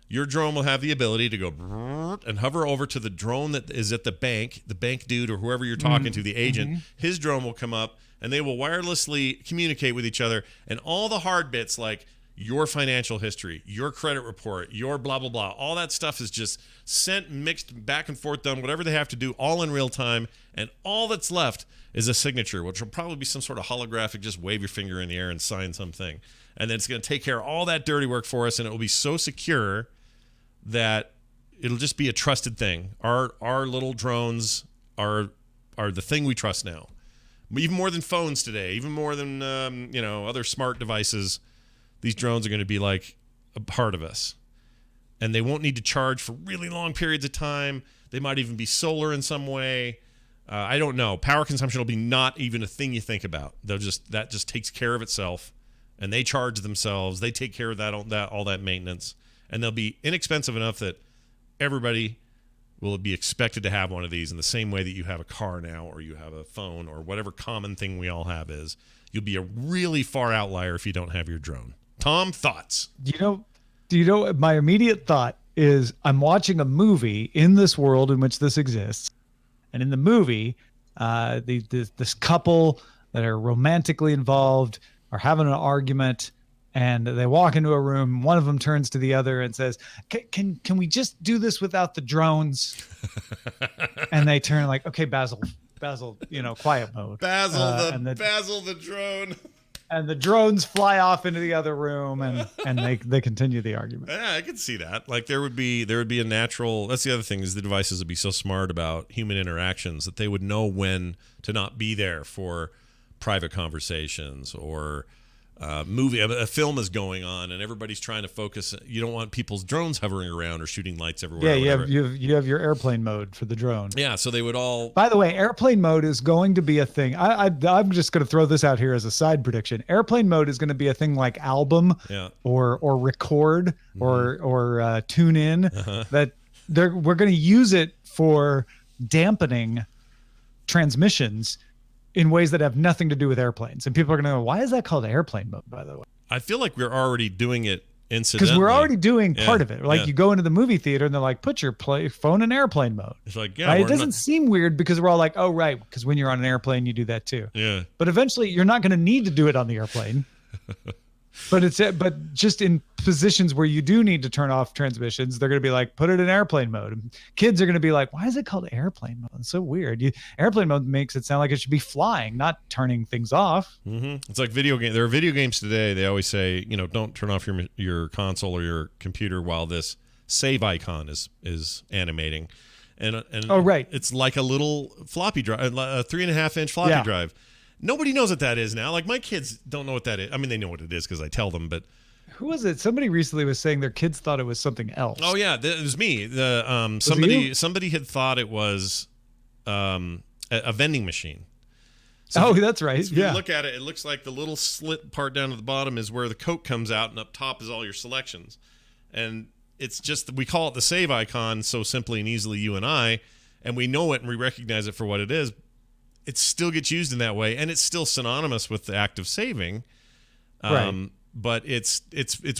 Your drone will have the ability to go and hover over to the drone that is at the bank dude or whoever you're talking to, the agent. Mm-hmm. His drone will come up, and they will wirelessly communicate with each other. And all the hard bits like your financial history, your credit report, your blah, blah, blah, all that stuff is just sent, mixed, back and forth, done, whatever they have to do, all in real time. And all that's left is a signature, which will probably be some sort of holographic, just wave your finger in the air and sign something. And then it's going to take care of all that dirty work for us, and it will be so secure that it'll just be a trusted thing. Our little drones are the thing we trust now. Even more than phones today, even more than other smart devices, these drones are going to be like a part of us. And they won't need to charge for really long periods of time. They might even be solar in some way. I don't know. Power consumption will be not even a thing you think about. That just takes care of itself, and they charge themselves. They take care of all that maintenance. And they'll be inexpensive enough that everybody will be expected to have one of these in the same way that you have a car now or you have a phone or whatever common thing we all have is. You'll be a really far outlier if you don't have your drone. Tom, thoughts? Do you know my immediate thought is I'm watching a movie in this world in which this exists. And in the movie, this couple that are romantically involved are having an argument. And they walk into a room. One of them turns to the other and says, "Can we just do this without the drones?" And they turn like, "Okay, Basil, quiet mode." Basil the drone. And the drones fly off into the other room, and they continue the argument. Yeah, I could see that. Like there would be a natural. That's the other thing is the devices would be so smart about human interactions that they would know when to not be there for private conversations or movie, a film is going on, and everybody's trying to focus. You don't want people's drones hovering around or shooting lights everywhere. Yeah, you have your airplane mode for the drone. Yeah, so they would all. By the way, airplane mode is going to be a thing. I'm just going to throw this out here as a side prediction. Airplane mode is going to be a thing like album, or record, or tune in. That we're going to use it for dampening transmissions in ways that have nothing to do with airplanes. And people are going to go, why is that called airplane mode, by the way? I feel like we're already doing it incidentally. Because we're already doing part of it. Like you go into the movie theater and they're like, put your phone in airplane mode. It's like, right? It doesn't seem weird because we're all like, oh, right. Because when you're on an airplane, you do that too. Yeah. But eventually you're not going to need to do it on the airplane. But just in positions where you do need to turn off transmissions, they're going to be like, put it in airplane mode. And kids are going to be like, why is it called airplane mode? It's so weird. Airplane mode makes it sound like it should be flying, not turning things off. It's like video game. There are video games today. They always say, don't turn off your console or your computer while this save icon is animating. And oh, right. It's like a little floppy drive, a 3.5-inch floppy drive. Nobody knows what that is now. Like, my kids don't know what that is. I mean, they know what it is because I tell them, but... Who was it? Somebody recently was saying their kids thought it was something else. Oh, yeah. It was me. Somebody had thought it was a vending machine. So that's right. So you look at it, it looks like the little slit part down at the bottom is where the Coke comes out, and up top is all your selections. And it's just, we call it the save icon so simply and easily, you and I, and we know it and we recognize it for what it is. It still gets used in that way, and it's still synonymous with the act of saving. Right. But it's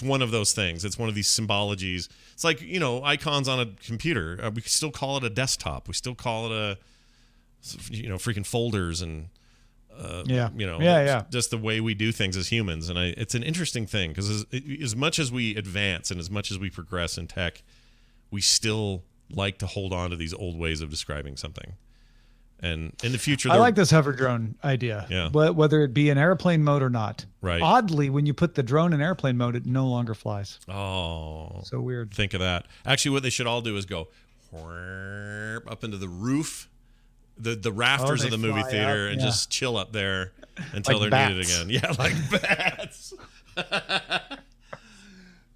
one of those things. It's one of these symbologies. It's like, icons on a computer. We still call it a desktop. We still call it freaking folders and just the way we do things as humans. And it's an interesting thing because as much as we advance and as much as we progress in tech, we still like to hold on to these old ways of describing something. And in the future, I like this hover drone idea. Yeah. Whether it be in airplane mode or not. Right. Oddly, when you put the drone in airplane mode, it no longer flies. Oh. So weird. Think of that. Actually, what they should all do is go up into the roof, the rafters of the movie theater, and just chill up there until like they're bats. needed again. Yeah, like bats.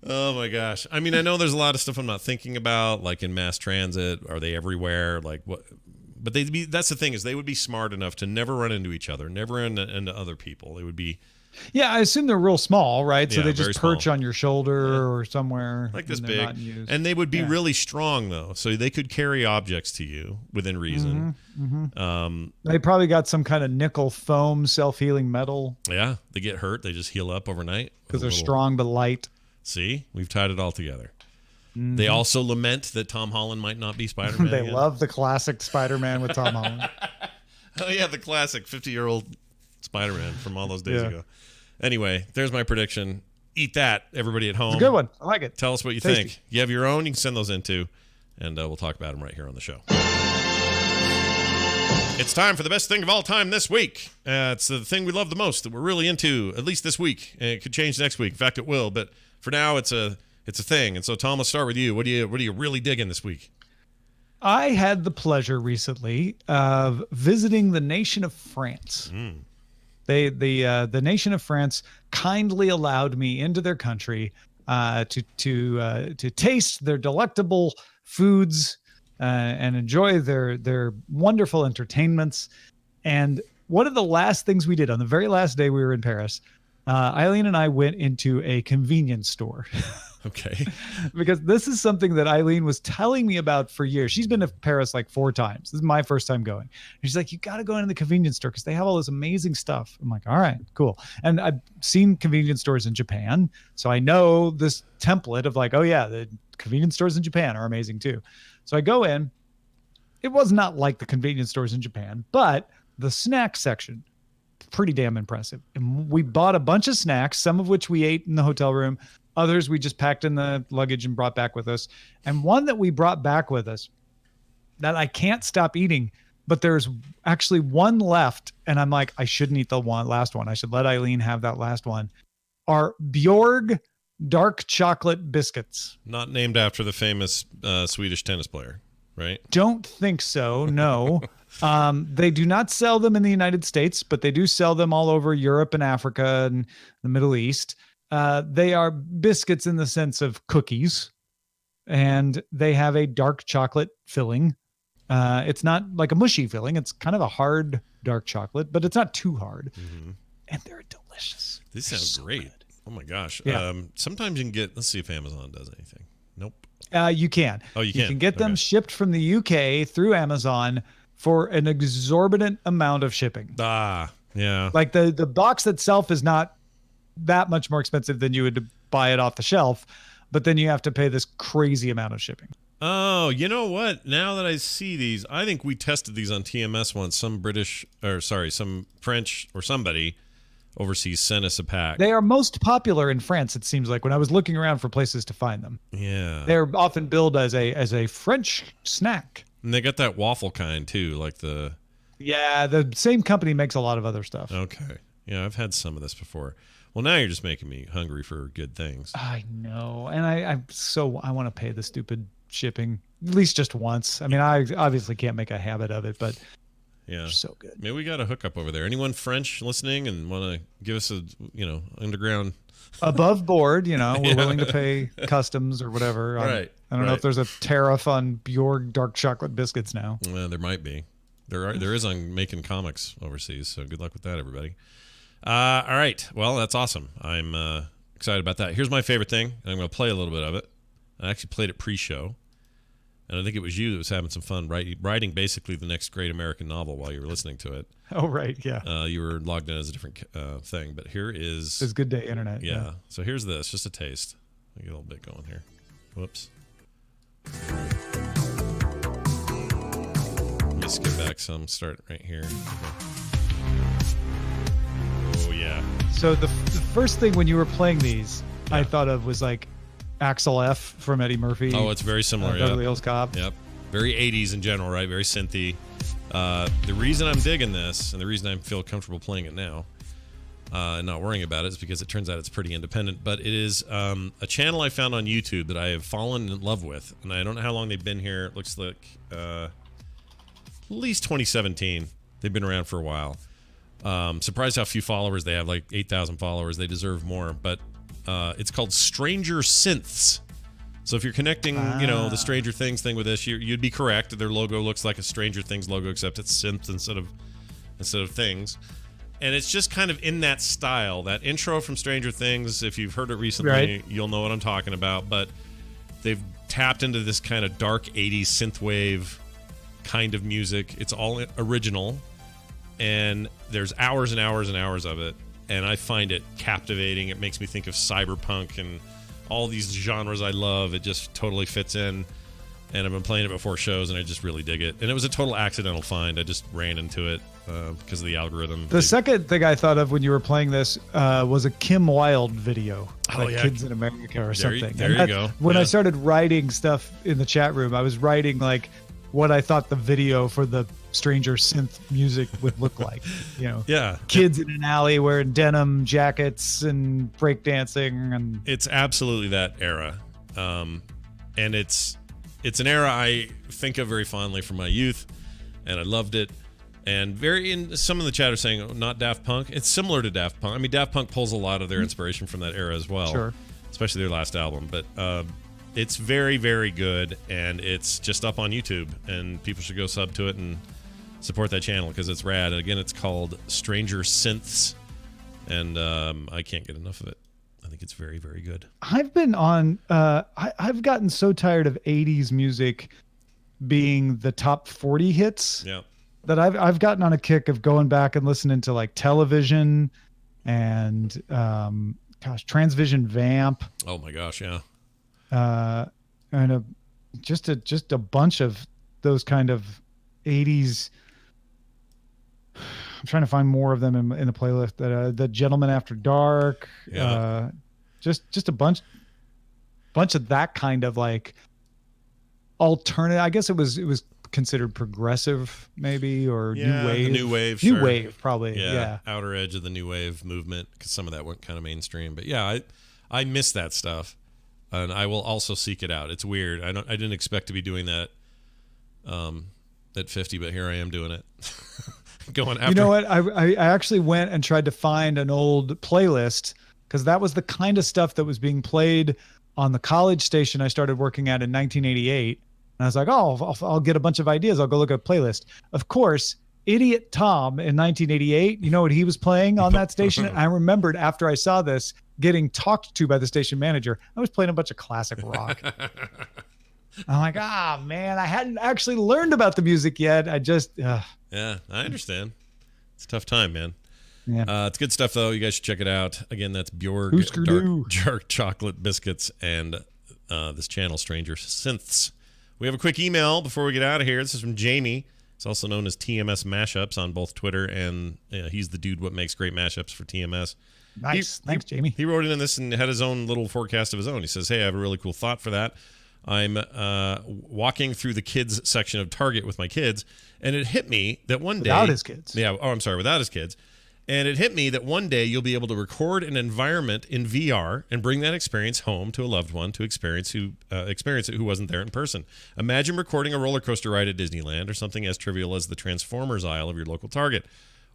Oh my gosh. I mean, I know there's a lot of stuff I'm not thinking about, like in mass transit. Are they everywhere? Like what? But that's the thing, is they would be smart enough to never run into each other, never into other people. They would be... Yeah, I assume they're real small, right? So Yeah, they just very perch small. on your shoulder or somewhere. Like this and big. they're not in use. And they would be really strong, though. So they could carry objects to you within reason. They probably got some kind of nickel foam self-healing metal Yeah, they get hurt. They just heal up overnight. because they're strong but light. See? We've tied it all together. They also lament that Tom Holland might not be Spider-Man They again. love the classic Spider-Man with Tom Holland. Oh, yeah, the classic 50-year-old Spider-Man from all those days Yeah. ago. Anyway, there's my prediction. Eat that, everybody at home. It's a good one. I like it. Tell us what you Tasty. think. You have your own, you can send those in too, and we'll talk about them right here on the show. It's time for the best thing of all time this week. It's the thing we love the most that we're really into, at least this week. And it could change next week. In fact, it will. But for now, it's a thing. And so, Tom, let's start with you. What are you really digging this week? I had the pleasure recently of visiting the nation of France. The nation of France kindly allowed me into their country to taste their delectable foods and enjoy their wonderful entertainments. And one of the last things we did on the very last day we were in Paris, Eileen and I went into a convenience store. Okay. Because this is something that Eileen was telling me about for years. She's been to Paris like 4 times. This is my first time going. And she's like, you got to go into the convenience store because they have all this amazing stuff. I'm like, all right, cool. And I've seen convenience stores in Japan. So I know this template of like, oh yeah, the convenience stores in Japan are amazing too. So I go in. It was not like the convenience stores in Japan, but the snack section, pretty damn impressive. And we bought a bunch of snacks, some of which we ate in the hotel room. Others we just packed in the luggage and brought back with us. And one that we brought back with us that I can't stop eating, but there's actually one left. And I'm like, I shouldn't eat the last one. I should let Eileen have that last one. Are Bjorg dark chocolate biscuits. Not named after the famous Swedish tennis player. right? Don't think so. No. They do not sell them in the United States, but they do sell them all over Europe and Africa and the Middle East. They are biscuits in the sense of cookies, and they have a dark chocolate filling. It's not like a mushy filling. It's kind of a hard dark chocolate, but it's not too hard. And they're delicious. These They're sound so great. good. Oh my gosh. Yeah. Sometimes you can get, let's see if Amazon does anything. Nope. You can. Oh, you You can? get them Okay. shipped from the UK through Amazon for an exorbitant amount of shipping. Yeah. Like the box itself is not that much more expensive than you would buy it off the shelf, but then you have to pay this crazy amount of shipping. Oh, you know what? Now that I see these, I think we tested these on TMS once. Some French or somebody overseas sent us a pack. They are most popular in France, it seems like, when I was looking around for places to find them. Yeah. They're often billed as a French snack. And they got that waffle kind too, like the. Yeah, the same company makes a lot of other stuff. Okay. Yeah, I've had some of this before. Well, now you're just making me hungry for good things. I know. And I want to pay the stupid shipping at least just once. I mean, I obviously can't make a habit of it, but Yeah. they're so good. Maybe we got a hookup over there. Anyone French listening and want to give us a, underground. Above board, we're willing to pay customs or whatever. Right, I don't know right. if there's a tariff on Bjorg dark chocolate biscuits now. There might be. There is on making comics overseas, so good luck with that, everybody. All right. Well, that's awesome. I'm excited about that. Here's my favorite thing, and I'm going to play a little bit of it. I actually played it pre-show, and I think it was you that was having some fun writing basically the next great American novel while you were listening to it. Oh, right. Yeah. You were logged in as a different thing, but here is... It's Good Day Internet. Yeah. So here's this, just a taste. Let me get a little bit going here. Whoops. Let me skip back some. Start right here. Oh, yeah. So the first thing when you were playing these, I thought of was like Axel F from Eddie Murphy. Oh, it's very similar, Beverly yeah. Hills Cop. Yep. Very 80s in general, right? Very synthy. The reason I'm digging this, and the reason I feel comfortable playing it now, and not worrying about it, is because it turns out it's pretty independent. But it is a channel I found on YouTube that I have fallen in love with, and I don't know how long they've been here. It looks like at least 2017. They've been around for a while. Surprised how few followers they have, like 8,000 followers. They deserve more, but it's called Stranger Synths. So if you're connecting, the Stranger Things thing with this, you'd be correct. Their logo looks like a Stranger Things logo, except it's synths instead of things. And it's just kind of in that style. That intro from Stranger Things, if you've heard it recently, Right. You'll know what I'm talking about. But they've tapped into this kind of dark 80s synthwave kind of music. It's all original. And there's hours and hours and hours of it. And I find it captivating. It makes me think of cyberpunk and all these genres I love. It just totally fits in. And I've been playing it before shows, and I just really dig it. And it was a total accidental find. I just ran into it because of the algorithm. The second thing I thought of when you were playing this was a Kim Wilde video, like yeah. Kids in America or something. There And you go. When Yeah. I started writing stuff in the chat room, I was writing like what I thought the video for the Stranger synth music would look like. Yeah. Kids in an alley wearing denim jackets and breakdancing, and It's absolutely that era. And it's an era I think of very fondly from my youth, and I loved it. And some of the chat are saying, oh, not Daft Punk. It's similar to Daft Punk. I mean, Daft Punk pulls a lot of their inspiration from that era as well. Sure. Especially their last album. But it's very, very good, and it's just up on YouTube, and people should go sub to it and support that channel because it's rad. And again, it's called Stranger Synths, and I can't get enough of it. I think it's very, very good. I've been on. I've gotten so tired of '80s music being the top 40 hits. Yeah. That I've gotten on a kick of going back and listening to like Television and Transvision Vamp. Oh my gosh, yeah. And just a bunch of those kind of 80s. I'm trying to find more of them in the playlist. That the Gentleman After Dark. Yeah. Just a bunch of that kind of like alternative. I guess it was considered progressive, maybe, or new wave. New wave, new sure. wave, probably. Yeah. Outer edge of the new wave movement, because some of that went kind of mainstream. But yeah, I miss that stuff, and I will also seek it out. It's weird. I didn't expect to be doing that at 50, but here I am doing it. Going after. You know what? I actually went and tried to find an old playlist because that was the kind of stuff that was being played on the college station I started working at in 1988. And I was like, oh, I'll get a bunch of ideas. I'll go look at a playlist. Of course, Idiot Tom in 1988, you know what he was playing on that station? I remembered after I saw this getting talked to by the station manager. I was playing a bunch of classic rock. I'm like, man, I hadn't actually learned about the music yet. I just, Yeah, I understand. It's a tough time, man. Yeah. It's good stuff, though. You guys should check it out. Again, that's Bjorg Dark Chocolate Biscuits and this channel, Stranger Synths. We have a quick email before we get out of here. This is from Jamie. He's also known as TMS Mashups on both Twitter, and he's the dude what makes great mashups for TMS. Nice. Thanks, Jamie. He wrote in this and had his own little forecast of his own. He says, hey, I have a really cool thought for that. I'm walking through the kids section of Target with my kids, and it hit me that one day... Without his kids. Yeah, I'm sorry, without his kids. And it hit me that one day you'll be able to record an environment in VR and bring that experience home to a loved one to experience it who wasn't there in person. Imagine recording a roller coaster ride at Disneyland or something as trivial as the Transformers aisle of your local Target.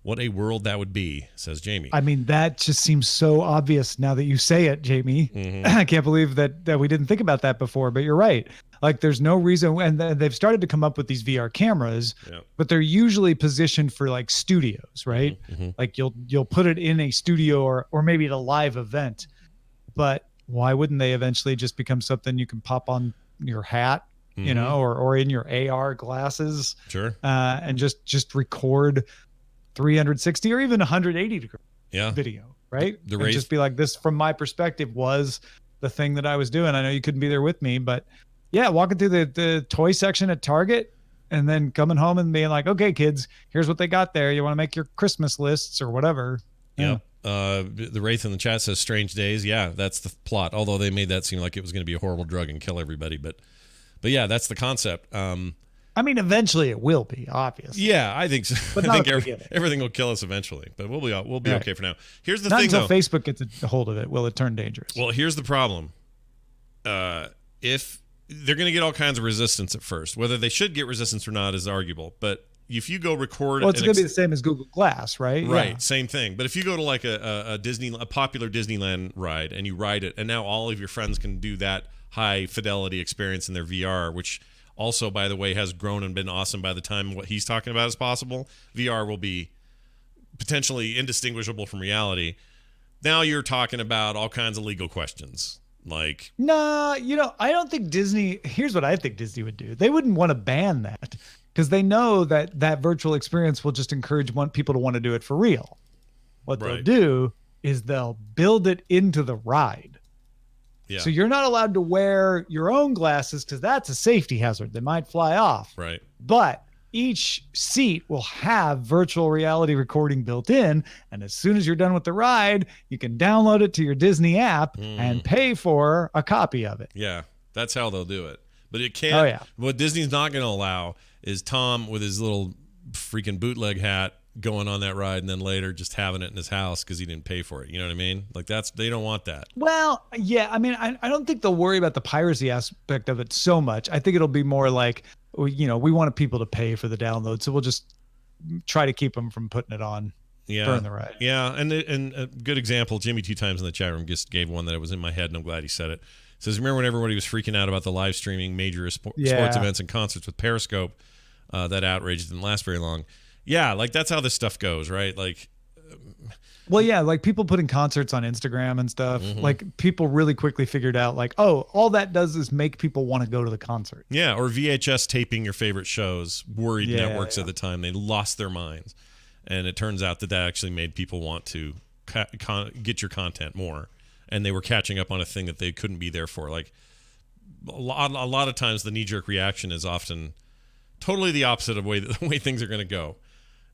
What a world that would be, says Jamie. I mean, that just seems so obvious now that you say it, Jamie. Mm-hmm. I can't believe that we didn't think about that before, but you're right. Like, there's no reason, and they've started to come up with these VR cameras, but they're usually positioned for like studios, right? Mm-hmm. Like you'll put it in a studio or maybe at a live event. But why wouldn't they eventually just become something you can pop on your hat, you know, or in your AR glasses? Sure. And just record 360 or even 180 degree video, right? The and just be like, this from my perspective was the thing that I was doing. I know you couldn't be there with me, but yeah, walking through the toy section at Target and then coming home and being like, okay, kids, here's what they got there. You want to make your Christmas lists or whatever. Yeah. The Wraith in the chat says Strange Days. Yeah, that's the plot. Although they made that seem like it was going to be a horrible drug and kill everybody. But yeah, that's the concept. I mean, eventually it will be, obviously. Yeah, I think so. But I think everything will kill us eventually, but we'll be okay for now. Here's the Not thing, until though. Facebook gets a hold of it will it turn dangerous. Well, here's the problem. If they're going to get all kinds of resistance at first, whether they should get resistance or not is arguable. But if you go record, well, it's going to be the same as Google Glass, right? Right, yeah. Same thing. But if you go to like a popular Disneyland ride and you ride it, and now all of your friends can do that high fidelity experience in their VR, which also, by the way, has grown and been awesome by the time what he's talking about is possible. VR will be potentially indistinguishable from reality. Now you're talking about all kinds of legal questions. Like, nah, I don't think Disney, here's what I think Disney would do. They wouldn't want to ban that because they know that virtual experience will just encourage people to want to do it for real. What they'll do is they'll build it into the ride. Yeah. So you're not allowed to wear your own glasses because that's a safety hazard. They might fly off. Right. But each seat will have virtual reality recording built in. And as soon as you're done with the ride, you can download it to your Disney app and pay for a copy of it. Yeah, that's how they'll do it. But it can't. Oh, yeah. What Disney's not going to allow is Tom with his little freaking bootleg hat going on that ride and then later just having it in his house because he didn't pay for it. You know what I mean? Like they don't want that. Well, yeah. I mean, I don't think they'll worry about the piracy aspect of it so much. I think it'll be more like, we wanted people to pay for the download, so we'll just try to keep them from putting it on during the ride. Yeah, and a good example, Jimmy 2 times in the chat room just gave one that was in my head, and I'm glad he said it. Says, remember when everybody was freaking out about the live streaming major sports events and concerts with Periscope? That outrage didn't last very long. Yeah, like that's how this stuff goes, right? Like, well, yeah, like people putting concerts on Instagram and stuff. Like people really quickly figured out, like, oh, all that does is make people want to go to the concert. Yeah, or VHS taping your favorite shows. Worried networks at the time, they lost their minds, and it turns out that actually made people want to get your content more, and they were catching up on a thing that they couldn't be there for. Like a lot of times, the knee-jerk reaction is often totally the opposite of the way things are going to go.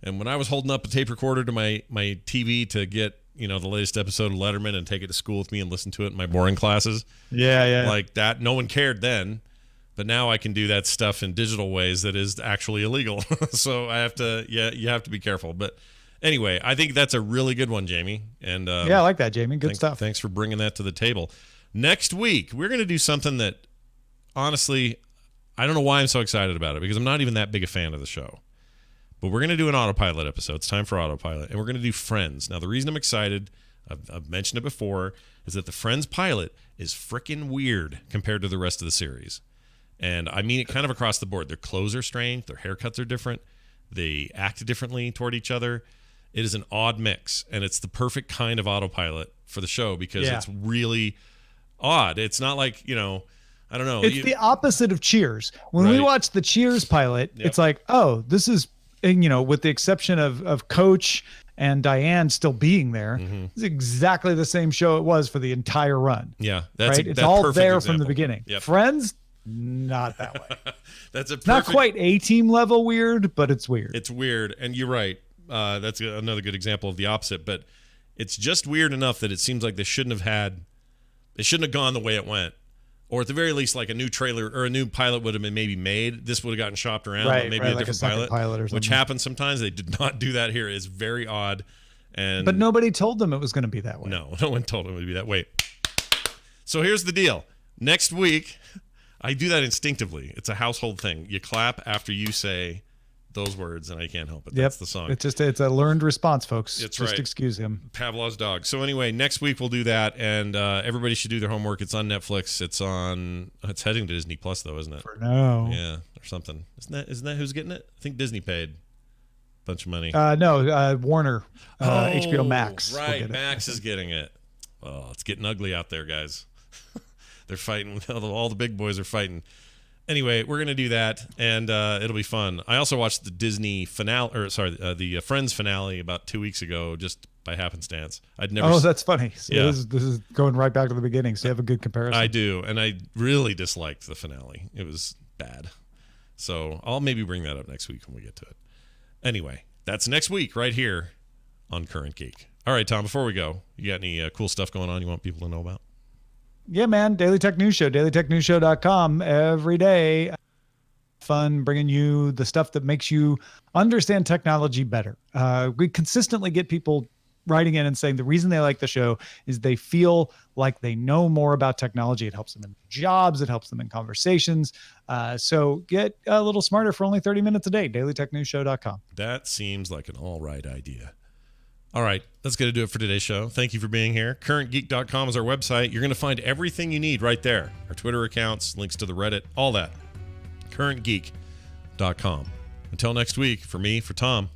And when I was holding up a tape recorder to my TV to get, the latest episode of Letterman and take it to school with me and listen to it in my boring classes. Yeah. Like that, no one cared then. But now I can do that stuff in digital ways that is actually illegal. So I have to, you have to be careful. But anyway, I think that's a really good one, Jamie. And I like that, Jamie. Good stuff. Thanks for bringing that to the table. Next week, we're going to do something that, honestly, I don't know why I'm so excited about it, because I'm not even that big a fan of the show. But we're going to do an autopilot episode. It's time for autopilot. And we're going to do Friends. Now, the reason I'm excited, I've mentioned it before, is that the Friends pilot is freaking weird compared to the rest of the series. And I mean it kind of across the board. Their clothes are strange. Their haircuts are different. They act differently toward each other. It is an odd mix. And it's the perfect kind of autopilot for the show, because it's really odd. It's not like, I don't know. It's the opposite of Cheers. When we watch the Cheers pilot, it's like, oh, this is, with the exception of Coach and Diane still being there, it's exactly the same show it was for the entire run. Yeah. It's all there from the beginning. Yep. Friends, not that way. Not quite A-Team level weird, but it's weird. It's weird. And you're right. That's another good example of the opposite, but it's just weird enough that it seems like they shouldn't have gone the way it went. Or at the very least, like a new trailer or a new pilot would have been maybe made. This would have gotten shopped around, but maybe a like different pilot or something. which happens sometimes. They did not do that here. It's very odd. But nobody told them it was going to be that way. No one told them it would be that way. So here's the deal. Next week, I do that instinctively. It's a household thing. You clap after you say those words, and I can't help it. That's the song. It's a learned response, folks. It's just right. Excuse him. Pavlov's dog. So anyway, next week we'll do that, and everybody should do their homework. It's on Netflix. It's heading to Disney Plus, though, isn't it? For now. Yeah, or something. Isn't that who's getting it? I think Disney paid a bunch of money. No, Warner, HBO Max. Right, Max is getting it. Oh, it's getting ugly out there, guys. They're fighting. All the big boys are fighting. Anyway, we're going to do that, and it'll be fun. I also watched the Disney finale, the Friends finale about 2 weeks ago, just by happenstance. I'd never. Oh, that's funny. So this is going right back to the beginning, so you have a good comparison. I do, and I really disliked the finale. It was bad. So I'll maybe bring that up next week when we get to it. Anyway, that's next week right here on Current Geek. All right, Tom, before we go, you got any cool stuff going on you want people to know about? Yeah, man. Daily Tech News Show, dailytechnewsshow.com every day. Fun bringing you the stuff that makes you understand technology better. We consistently get people writing in and saying the reason they like the show is they feel like they know more about technology. It helps them in jobs. It helps them in conversations. So get a little smarter for only 30 minutes a day. dailytechnewsshow.com. That seems like an all right idea. All right, that's going to do it for today's show. Thank you for being here. CurrentGeek.com is our website. You're going to find everything you need right there. Our Twitter accounts, links to the Reddit, all that. CurrentGeek.com. Until next week, for me, for Tom,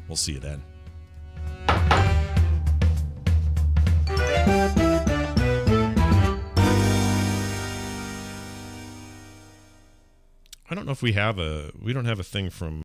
we'll see you then. I don't know if we don't have a thing from